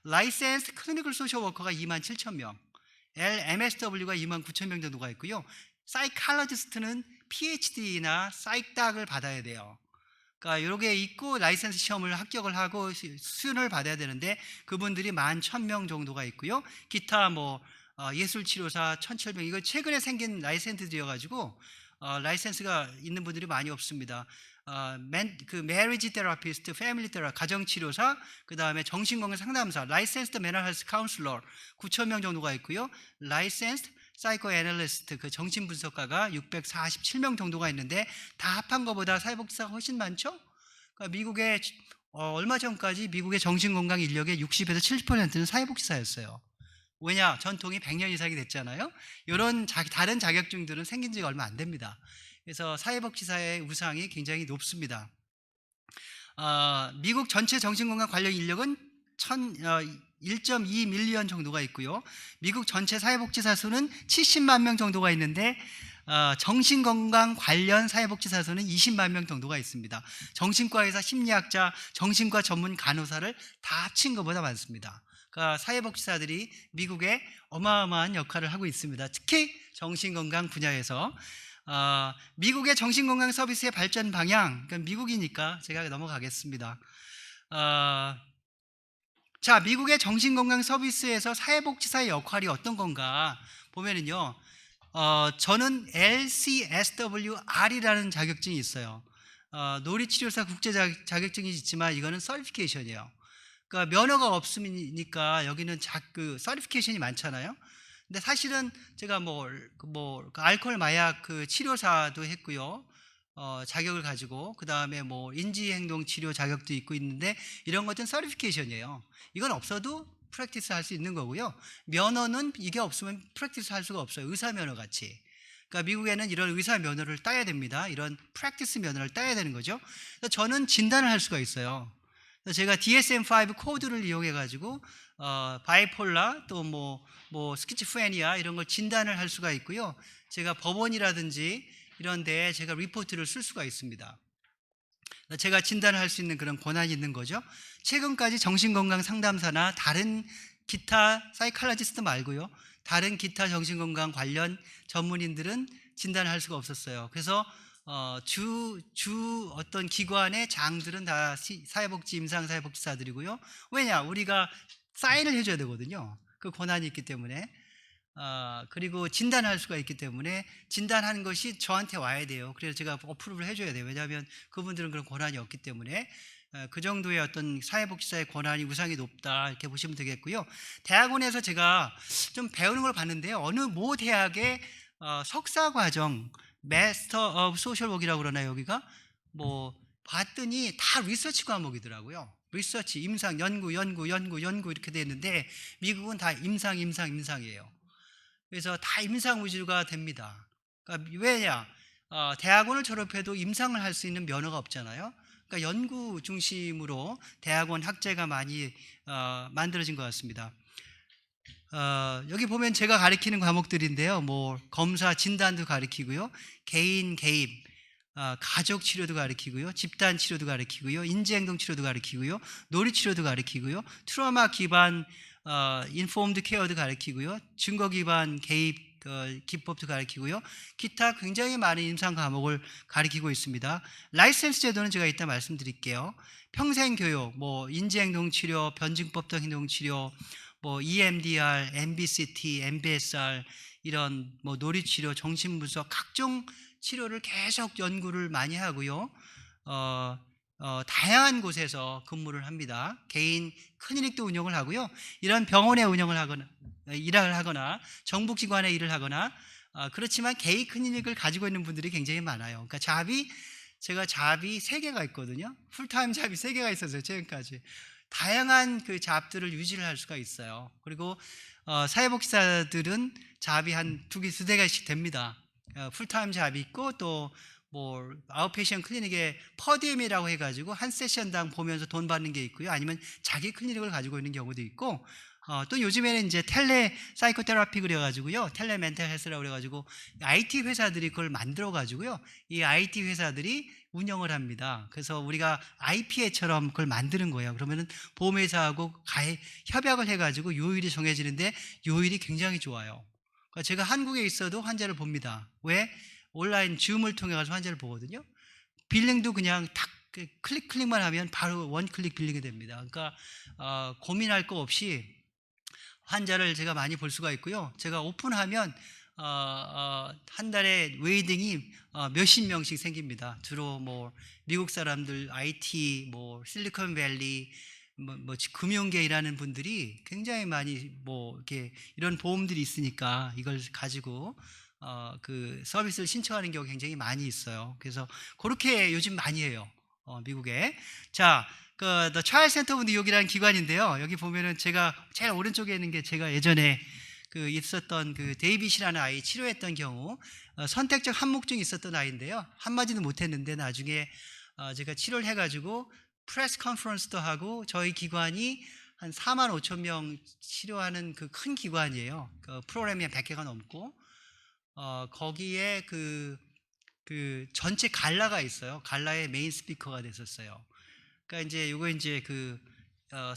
라이센스 클리니컬 소셜 워커가 27,000명, L MSW가 29,000명 정도가 있고요. 사이칼러지스트는 PhD나 사이닥을 받아야 돼요. 그러니까 이렇게 있고 라이센스 시험을 합격을 하고 수련을 받아야 되는데 그분들이 11,000명 정도가 있고요. 기타 뭐 예술치료사 1,700 이거 최근에 생긴 라이센스들이어가지고 라이센스가 있는 분들이 많이 없습니다. 그 메리지 테라피스트, 패밀리 테라, 가정치료사, 그 다음에 정신건강 상담사, 라이센스드 메널 헬스 카운슬러 9,000명 정도가 있고요. 라이센스드 사이코 애널리스트, 그 정신분석가가 647명 정도가 있는데 다 합한 것보다 사회복지사가 훨씬 많죠? 그러니까 미국의 얼마 전까지 미국의 정신건강 인력의 60에서 70%는 사회복지사였어요. 왜냐? 전통이 100년 이상이 됐잖아요. 이런 다른 자격증들은 생긴 지가 얼마 안 됩니다. 그래서 사회복지사의 우상이 굉장히 높습니다. 미국 전체 정신건강 관련 인력은 1.2 밀리언 정도가 있고요. 미국 전체 사회복지사 수는 70만 명 정도가 있는데 정신건강 관련 사회복지사 수는 20만 명 정도가 있습니다. 정신과 의사, 심리학자, 정신과 전문 간호사를 다 합친 것보다 많습니다. 그러니까 사회복지사들이 미국에 어마어마한 역할을 하고 있습니다. 특히 정신건강 분야에서 미국의 정신건강 서비스의 발전 방향, 그러니까 미국이니까 제가 넘어가겠습니다. 자, 미국의 정신건강 서비스에서 사회복지사의 역할이 어떤 건가 보면은요, 저는 LCSWR이라는 자격증이 있어요. 놀이치료사 국제 자격증이 있지만 이거는 서티피케이션이에요. 그러니까 면허가 없으니까 여기는 그 서티피케이션이 많잖아요. 근데 사실은 제가 알코올 마약 그 치료사도 했고요. 자격을 가지고 그 다음에 인지행동 치료 자격도 있고 있는데 이런 것들은 서티피케이션이에요. 이건 없어도 프랙티스 할 수 있는 거고요. 면허는 이게 없으면 프랙티스 할 수가 없어요. 의사 면허 같이. 그러니까 미국에는 이런 의사 면허를 따야 됩니다. 이런 프랙티스 면허를 따야 되는 거죠. 그래서 저는 진단을 할 수가 있어요. 그래서 제가 DSM-5 코드를 이용해 가지고 바이폴라 또 스키즈프레니아 이런 걸 진단을 할 수가 있고요. 제가 법원이라든지 이런 데에 제가 리포트를 쓸 수가 있습니다. 제가 진단을 할 수 있는 그런 권한이 있는 거죠. 최근까지 정신건강 상담사나 다른 기타 사이칼라지스트 말고요. 다른 기타 정신건강 관련 전문인들은 진단을 할 수가 없었어요. 그래서 어떤 기관의 장들은 다 사회복지 임상사회복지사들이고요. 왜냐? 우리가 사인을 해줘야 되거든요. 그 권한이 있기 때문에. 그리고 진단할 수가 있기 때문에 진단하는 것이 저한테 와야 돼요. 그래서 제가 어프로브를 해줘야 돼요. 왜냐하면 그분들은 그런 권한이 없기 때문에. 그 정도의 어떤 사회복지사의 권한이 우상이 높다 이렇게 보시면 되겠고요. 대학원에서 제가 좀 배우는 걸 봤는데요. 어느 모 대학의 석사과정 마스터 오브 소셜 워크라고 그러나요? 여기가 봤더니 다 리서치 과목이더라고요. 리서치, 임상, 연구 이렇게 되어 있는데 미국은 다 임상이에요. 그래서 다 임상 위주가 됩니다. 그러니까 왜냐? 대학원을 졸업해도 임상을 할 수 있는 면허가 없잖아요. 그러니까 연구 중심으로 대학원 학제가 많이 만들어진 것 같습니다. 여기 보면 제가 가르치는 과목들인데요. 검사 진단도 가르치고요. 개인 개입, 가족 치료도 가르치고요. 집단 치료도 가르치고요. 인지행동 치료도 가르치고요. 놀이 치료도 가르치고요. 트라우마 기반 인포음드 케어도 가르치고요. 증거 기반 개입 기법도 가르치고요. 기타 굉장히 많은 임상 과목을 가르치고 있습니다. 라이센스 제도는 제가 이따 말씀드릴게요. 평생 교육, 인지행동 치료, 변증법적 행동 치료, EMDR, MBCT, MBSR 이런 놀이 치료, 정신분석 각종 치료를 계속 연구를 많이 하고요. 다양한 곳에서 근무를 합니다. 개인 클리닉도 운영을 하고요. 이런 병원에 일을 하거나 정부기관에 일을 하거나 그렇지만 개인 클리닉을 가지고 있는 분들이 굉장히 많아요. 그러니까 제가 잡이 3개가 있거든요. 풀타임 잡이 3개가 있었어요. 최근까지. 다양한 그 잡들을 유지를 할 수가 있어요. 그리고 사회복지사들은 잡이 한 2개, 2개씩 됩니다. 풀타임 잡이 있고 또 아웃페이션 클리닉에 퍼디엠이라고 해가지고 한 세션당 보면서 돈 받는 게 있고요. 아니면 자기 클리닉을 가지고 있는 경우도 있고 또 요즘에는 이제 텔레 사이코테라피 그래가지고요. 텔레 멘탈 헬스라고 그래가지고 IT 회사들이 그걸 만들어가지고요. 이 IT 회사들이 운영을 합니다. 그래서 우리가 IPA처럼 그걸 만드는 거예요. 그러면은 보험회사하고 협약을 해가지고 요일이 정해지는데 요일이 굉장히 좋아요. 그러니까 제가 한국에 있어도 환자를 봅니다. 왜? 온라인 줌을 통해 가서 환자를 보거든요. 빌링도 그냥 탁 클릭만 하면 바로 원클릭 빌링이 됩니다. 그러니까 고민할 거 없이 환자를 제가 많이 볼 수가 있고요. 제가 오픈하면 한 달에 웨이딩이 몇십 명씩 생깁니다. 주로 뭐 미국 사람들, IT, 뭐 실리콘밸리, 뭐 금융계 일하는 분들이 굉장히 많이 뭐 이렇게 이런 보험들이 있으니까 이걸 가지고 그 서비스를 신청하는 경우가 굉장히 많이 있어요. 그래서 그렇게 요즘 많이 해요. 미국에. 자, 그 The Child Center of New York이라는 기관인데요. 여기 보면은 제가 제일 오른쪽에 있는 게 제가 예전에 그 있었던 그 데이빗이라는 아이 치료했던 경우 선택적 한묵증이 있었던 아이인데요. 한마디도 못했는데 나중에 제가 치료를 해가지고 프레스 컨퍼런스도 하고 저희 기관이 한 4만 5천 명 치료하는 그 큰 기관이에요. 그 프로그램이 한 100개가 넘고 거기에 그 전체 갈라가 있어요. 갈라의 메인 스피커가 됐었어요. 그러니까 이제 이거 이제 그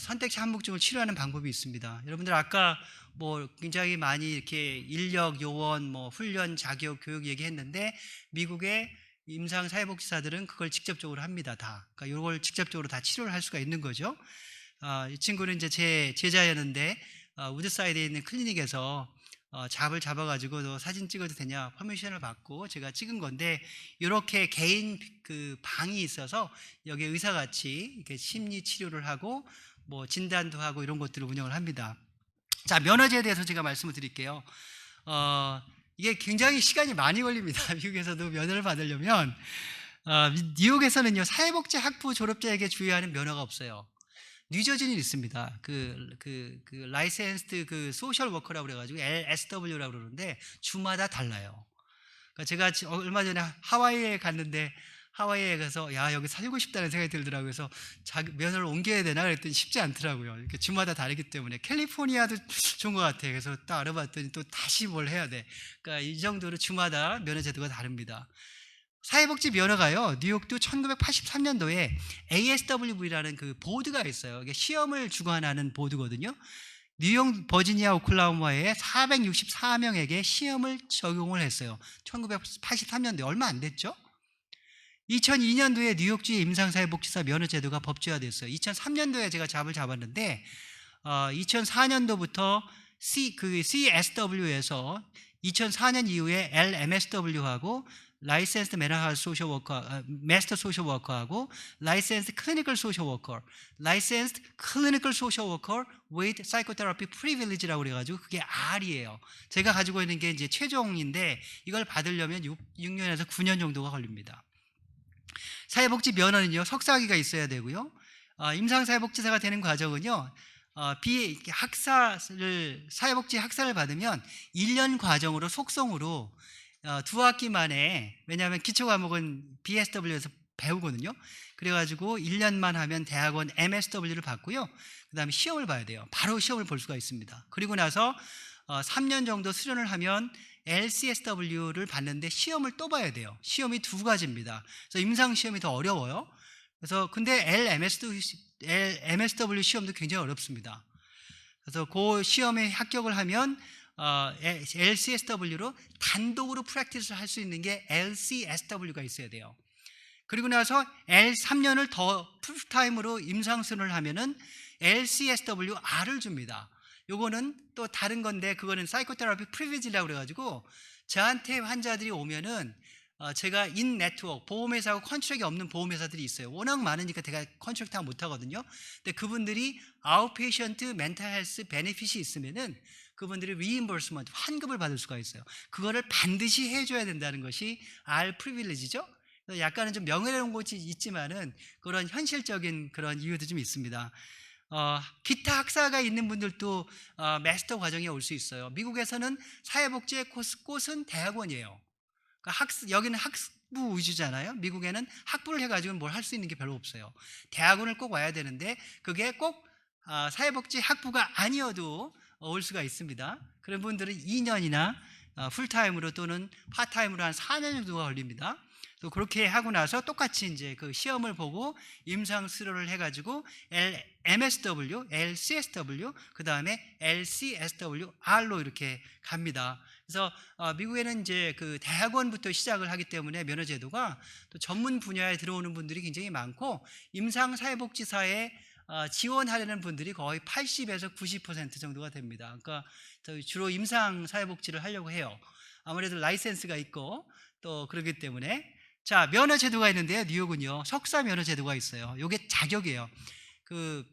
선택적 한묵증을 치료하는 방법이 있습니다. 여러분들 아까 뭐 굉장히 많이 이렇게 인력, 요원, 뭐 훈련, 자격, 교육 얘기했는데 미국의 임상 사회복지사들은 그걸 직접적으로 합니다. 다. 그러니까 이걸 직접적으로 다 치료를 할 수가 있는 거죠. 이 친구는 이제 제 제자였는데 우드사이드에 있는 클리닉에서 잡을 잡아가지고 너 사진 찍어도 되냐 퍼미션을 받고 제가 찍은 건데 이렇게 개인 그 방이 있어서 여기 의사같이 이렇게 심리 치료를 하고 뭐 진단도 하고 이런 것들을 운영을 합니다. 자, 면허제에 대해서 제가 말씀을 드릴게요. 이게 굉장히 시간이 많이 걸립니다. 미국에서도 면허를 받으려면 뉴욕에서는요 사회복지 학부 졸업자에게 주의하는 면허가 없어요. 뉴저지는 있습니다. 라이센스드 그 소셜 워커라고 그래가지고 LSW라고 그러는데 주마다 달라요. 그러니까 제가 얼마 전에 하와이에 갔는데 하와이에 가서 야 여기 살고 싶다는 생각이 들더라고요. 그래서 면허를 옮겨야 되나 그랬더니 쉽지 않더라고요. 이렇게 주마다 다르기 때문에 캘리포니아도 좋은 것 같아요. 그래서 딱 알아봤더니 또 다시 뭘 해야 돼. 그러니까 이 정도로 주마다 면허 제도가 다릅니다. 사회복지 면허가요, 뉴욕도 1983년도에 ASWV라는 그 보드가 있어요. 이게 시험을 주관하는 보드거든요. 뉴욕, 버지니아, 오클라호마에 464명에게 시험을 적용을 했어요. 1983년도에 얼마 안 됐죠? 2002년도에 뉴욕주의 임상사회복지사 면허제도가 법제화됐어요. 2003년도에 제가 잡을 잡았는데 2004년도부터 CSW에서 2004년 이후에 LMSW하고 라이센스드 메나할 소셜 워커, 마스터 소셜 워커하고 라이센스드 클리니컬 소셜 워커, 라이센스드 클리니컬 소셜 워커 with psychotherapy privilege라고 그래가지고 그게 R이에요. 제가 가지고 있는 게 이제 최종인데 이걸 받으려면 6년에서 9년 정도가 걸립니다. 사회복지 면허는요 석사학위가 있어야 되고요. 임상사회복지사가 되는 과정은요 사회복지 학사를 받으면 1년 과정으로 속성으로 2학기 만에, 왜냐하면 기초과목은 BSW에서 배우거든요. 그래가지고 1년만 하면 대학원 MSW를 받고요. 그 다음에 시험을 봐야 돼요. 바로 시험을 볼 수가 있습니다. 그리고 나서 3년 정도 수련을 하면 LCSW를 받는데 시험을 또 봐야 돼요. 시험이 2가지입니다. 그래서 임상시험이 더 어려워요. 그래서 근데 MSW 시험도 굉장히 어렵습니다. 그래서 그 시험에 합격을 하면 LCSW로 단독으로 프랙티스를 할 수 있는 게 LCSW가 있어야 돼요. 그리고 나서 3년을 더 풀타임으로 임상수련을 하면은 LCSWR을 줍니다. 요거는 또 다른 건데 그거는 사이코테라피 프리비지라고 그래가지고 저한테 환자들이 오면은 제가 인 네트워크 보험회사하고 컨트랙이 없는 보험회사들이 있어요. 워낙 많으니까 제가 컨트랙트 못 하거든요. 근데 그분들이 아웃페이션트 멘탈 헬스 베네핏이 있으면은 그분들이 리임버스먼트 환급을 받을 수가 있어요. 그거를 반드시 해줘야 된다는 것이 R 프리빌리지죠. 약간은 좀 명예로운 곳이 있지만은 그런 현실적인 그런 이유도 좀 있습니다. 기타 학사가 있는 분들도 마스터 과정에 올 수 있어요. 미국에서는 사회복지의 꽃은 대학원이에요. 그러니까 여기는 학부 위주잖아요. 미국에는 학부를 해가지고 뭘 할 수 있는 게 별로 없어요. 대학원을 꼭 와야 되는데 그게 꼭 사회복지 학부가 아니어도 올 수가 있습니다. 그런 분들은 2년이나 풀타임으로 또는 파타임으로 한 4년 정도가 걸립니다. 또 그렇게 하고 나서 똑같이 이제 그 시험을 보고 임상 수료를 해가지고 MSW, LCSW, 그 다음에 LCSWR로 이렇게 갑니다. 그래서 미국에는 이제 그 대학원부터 시작을 하기 때문에 면허제도가 또 전문 분야에 들어오는 분들이 굉장히 많고 임상사회복지사에 지원하려는 분들이 거의 80에서 90% 정도가 됩니다. 그러니까 주로 임상사회복지를 하려고 해요. 아무래도 라이센스가 있고 또 그러기 때문에. 자, 면허 제도가 있는데요. 뉴욕은요, 석사 면허 제도가 있어요. 이게 자격이에요. 그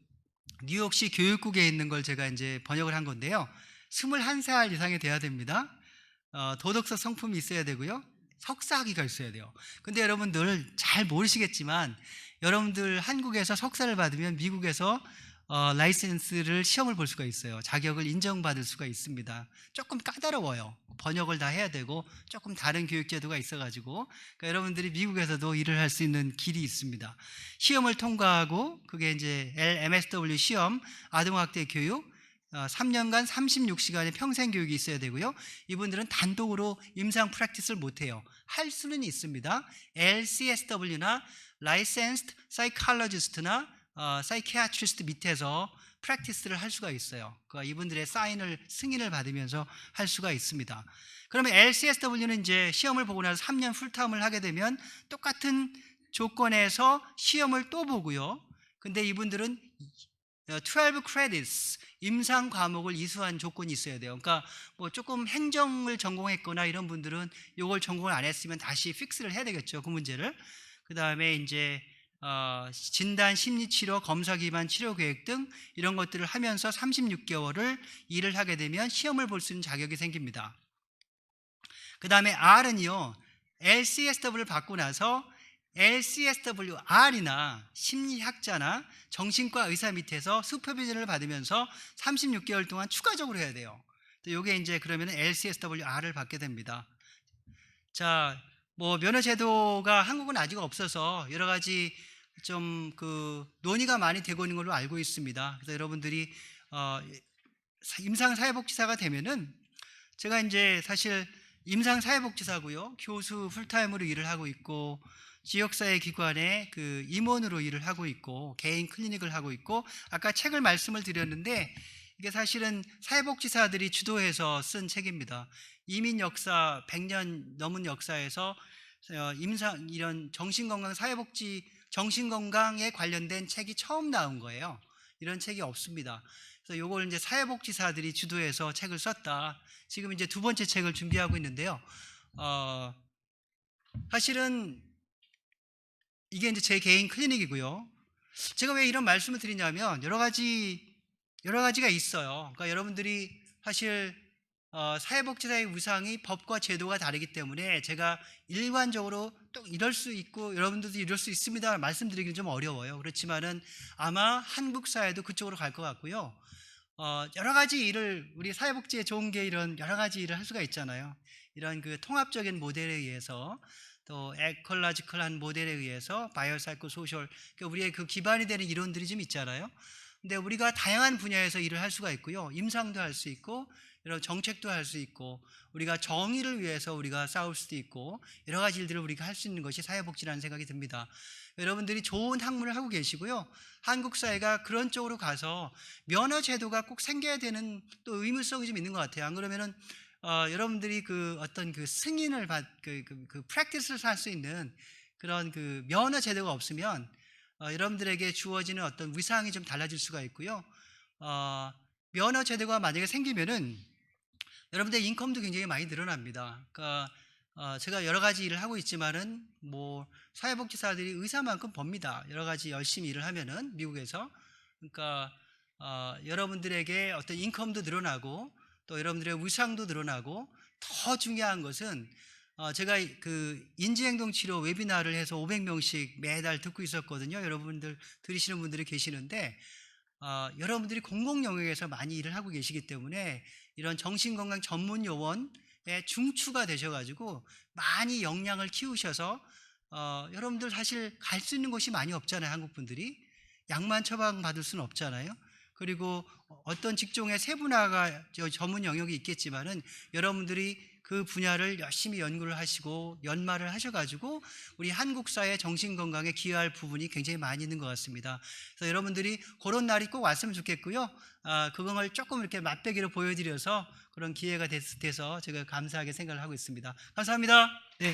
뉴욕시 교육국에 있는 걸 제가 이제 번역을 한 건데요. 21살 이상이 돼야 됩니다. 도덕적 성품이 있어야 되고요. 석사 학위가 있어야 돼요. 근데 여러분들 잘 모르시겠지만, 여러분들 한국에서 석사를 받으면 미국에서 라이센스를 시험을 볼 수가 있어요. 자격을 인정받을 수가 있습니다. 조금 까다로워요. 번역을 다 해야 되고 조금 다른 교육 제도가 있어가지고, 그러니까 여러분들이 미국에서도 일을 할 수 있는 길이 있습니다. 시험을 통과하고, 그게 이제 LMSW 시험, 아동학대 교육 3년간 36시간의 평생 교육이 있어야 되고요. 이분들은 단독으로 임상 프랙티스를 못해요. 할 수는 있습니다. LCSW나 Licensed Psychologist나 Psychiatrist 밑에서 프랙티스를 할 수가 있어요. 그러니까 이분들의 승인을 받으면서 할 수가 있습니다. 그러면 LCSW는 이제 시험을 보고 나서 3년 풀타임을 하게 되면 똑같은 조건에서 시험을 또 보고요. 근데 이분들은 12 credits 임상 과목을 이수한 조건이 있어야 돼요. 그러니까 뭐 조금 행정을 전공했거나 이런 분들은 이걸 전공을 안 했으면 다시 픽스를 해야 되겠죠, 그 문제를. 그 다음에 이제 진단, 심리치료, 검사 기반 치료 계획 등 이런 것들을 하면서 36개월을 일을 하게 되면 시험을 볼 수 있는 자격이 생깁니다. 그 다음에 R은요, LCSW를 받고 나서 LCSWR이나 심리학자나 정신과 의사 밑에서 슈퍼비전을 받으면서 36개월 동안 추가적으로 해야 돼요. 이게 이제 그러면 LCSWR을 받게 됩니다. 자, 뭐 면허 제도가 한국은 아직 없어서 여러 가지 좀 그 논의가 많이 되고 있는 걸로 알고 있습니다. 그래서 여러분들이 임상사회복지사가 되면은, 제가 이제 사실 임상사회복지사고요, 교수 풀타임으로 일을 하고 있고, 지역사회 기관의 그 임원으로 일을 하고 있고, 개인 클리닉을 하고 있고, 아까 책을 말씀을 드렸는데 이게 사실은 사회복지사들이 주도해서 쓴 책입니다. 이민 역사 100년 넘은 역사에서 이런 정신건강 사회복지, 정신건강에 관련된 책이 처음 나온 거예요. 이런 책이 없습니다. 그래서 이걸 이제 사회복지사들이 주도해서 책을 썼다. 지금 이제 두 번째 책을 준비하고 있는데요. 사실은 이게 이제 제 개인 클리닉이고요. 제가 왜 이런 말씀을 드리냐면 여러 가지가 있어요. 그러니까 여러분들이 사실 사회복지사의 우상이 법과 제도가 다르기 때문에 제가 일관적으로 또 이럴 수 있고 여러분들도 이럴 수 있습니다 말씀드리기는 좀 어려워요. 그렇지만은 아마 한국 사회도 그쪽으로 갈 것 같고요. 여러 가지 일을, 우리 사회복지에 좋은 게 이런 여러 가지 일을 할 수가 있잖아요. 이런 그 통합적인 모델에 의해서, 또 에컬러지컬한 모델에 의해서, 바이오사이코 소셜, 그러니까 우리의 그 기반이 되는 이론들이 좀 있잖아요. 근데 우리가 다양한 분야에서 일을 할 수가 있고요. 임상도 할 수 있고, 여러 정책도 할 수 있고, 우리가 정의를 위해서 우리가 싸울 수도 있고, 여러 가지 일들을 우리가 할 수 있는 것이 사회복지라는 생각이 듭니다. 여러분들이 좋은 학문을 하고 계시고요. 한국 사회가 그런 쪽으로 가서 면허 제도가 꼭 생겨야 되는 또 의무성이 좀 있는 것 같아요. 안 그러면은 여러분들이 그 어떤 그 승인을 그 프랙티스를 할 수 있는 그런 그 면허 제도가 없으면 여러분들에게 주어지는 어떤 위상이 좀 달라질 수가 있고요. 면허 제도가 만약에 생기면은 여러분들의 인컴도 굉장히 많이 늘어납니다. 그러니까 제가 여러 가지 일을 하고 있지만은 뭐 사회복지사들이 의사만큼 법니다. 여러 가지 열심히 일을 하면은 미국에서. 그러니까 여러분들에게 어떤 인컴도 늘어나고 또 여러분들의 위상도 늘어나고, 더 중요한 것은 제가 그 인지행동치료 웨비나를 해서 500명씩 매달 듣고 있었거든요. 여러분들 들으시는 분들이 계시는데 여러분들이 공공 영역에서 많이 일을 하고 계시기 때문에 이런 정신건강 전문 요원의 중추가 되셔가지고 많이 역량을 키우셔서 여러분들 사실 갈 수 있는 곳이 많이 없잖아요. 한국 분들이 약만 처방받을 수는 없잖아요. 그리고 어떤 직종의 세분화가 전문 영역이 있겠지만은 여러분들이 그 분야를 열심히 연구를 하시고 연마를 하셔가지고 우리 한국 사회 정신건강에 기여할 부분이 굉장히 많이 있는 것 같습니다. 그래서 여러분들이 그런 날이 꼭 왔으면 좋겠고요. 그걸 조금 이렇게 맛배기로 보여드려서 그런 기회가 돼서 제가 감사하게 생각을 하고 있습니다. 감사합니다. 네.